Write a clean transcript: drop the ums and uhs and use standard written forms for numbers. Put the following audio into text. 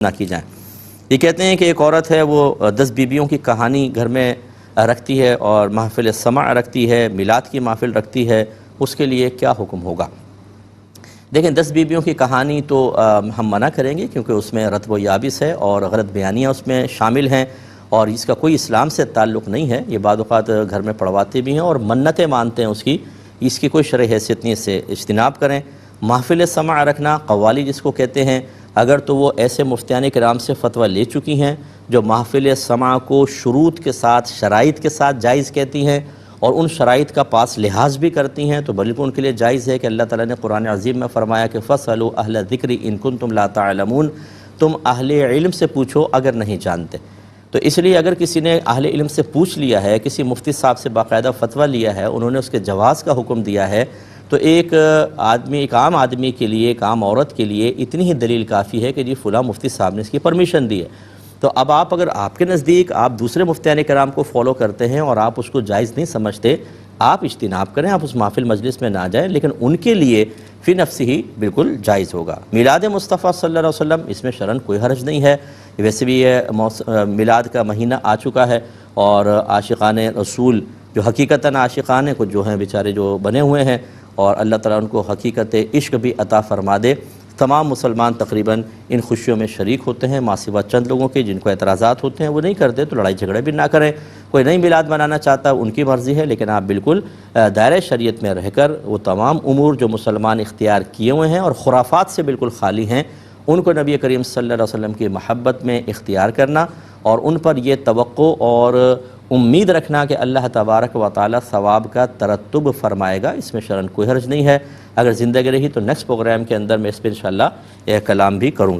نہ کی جائیں۔ یہ کہتے ہیں کہ ایک عورت ہے وہ 10 بیویوں کی کہانی گھر میں رکھتی ہے اور محفل سماع رکھتی ہے، میلاد کی محفل رکھتی ہے، اس کے لیے کیا حکم ہوگا؟ دیکھیں 10 بیویوں کی کہانی تو ہم منع کریں گے کیونکہ اس میں رطب و یابس ہے اور غلط بیانیاں اس میں شامل ہیں اور اس کا کوئی اسلام سے تعلق نہیں ہے۔ یہ بعض اوقات گھر میں پڑھواتے بھی ہیں اور منتیں مانتے ہیں اس کی کوئی شرعی حیثیت نہیں، اس سے اجتناب کریں۔ محفل سماع رکھنا قوالی جس کو کہتے ہیں، اگر تو وہ ایسے مفتیان کرام سے فتویٰ لے چکی ہیں جو محفل سماع کو شروط کے ساتھ شرائط کے ساتھ جائز کہتی ہیں اور ان شرائط کا پاس لحاظ بھی کرتی ہیں، تو بلکہ ان کے لیے جائز ہے کہ اللہ تعالیٰ نے قرآن عظیم میں فرمایا کہ فَاسْأَلُوا أَهْلَ الذِّكْرِ إِن كُنتُمْ لَا تَعْلَمُونَ، تم اہل علم سے پوچھو اگر نہیں جانتے۔ تو اس لیے اگر کسی نے اہل علم سے پوچھ لیا ہے، کسی مفتی صاحب سے باقاعدہ فتویٰ لیا ہے، انہوں نے اس کے جواز کا حکم دیا ہے، تو ایک عام آدمی کے لیے، ایک عام عورت کے لیے اتنی ہی دلیل کافی ہے کہ جی فلاں مفتی صاحب نے اس کی پرمیشن دی ہے۔ تو اب اگر آپ کے نزدیک آپ دوسرے مفتیان کرام کو فالو کرتے ہیں اور آپ اس کو جائز نہیں سمجھتے، آپ اجتناب کریں، آپ اس محفل مجلس میں نہ جائیں، لیکن ان کے لیے فی نفسی ہی بالکل جائز ہوگا۔ میلاد مصطفیٰ صلی اللہ علیہ وسلم، اس میں شرعاً کوئی حرج نہیں ہے، ویسے بھی یہ میلاد کا مہینہ آ چکا ہے اور عاشقان رسول جو حقیقتاً عاشقان ہیں، کچھ جو ہیں بیچارے جو بنے ہوئے ہیں، اور اللہ تعالیٰ ان کو حقیقت عشق بھی عطا فرما دے۔ تمام مسلمان تقریباً ان خوشیوں میں شریک ہوتے ہیں، ماں سوا چند لوگوں کے جن کو اعتراضات ہوتے ہیں وہ نہیں کرتے، تو لڑائی جھگڑے بھی نہ کریں۔ کوئی نئی میلاد منانا چاہتا ہے ان کی مرضی ہے، لیکن آپ بالکل دائرہ شریعت میں رہ کر وہ تمام امور جو مسلمان اختیار کیے ہوئے ہیں اور خرافات سے بالکل خالی ہیں، ان کو نبی کریم صلی اللہ علیہ وسلم کی محبت میں اختیار کرنا اور ان پر یہ توقع اور امید رکھنا کہ اللہ تبارک و تعالی ثواب کا ترتب فرمائے گا، اس میں شرعاً کوئی حرج نہیں ہے۔ اگر زندگی رہی تو نیکسٹ پروگرام کے اندر میں اس پہ انشاءاللہ کلام بھی کروں گا۔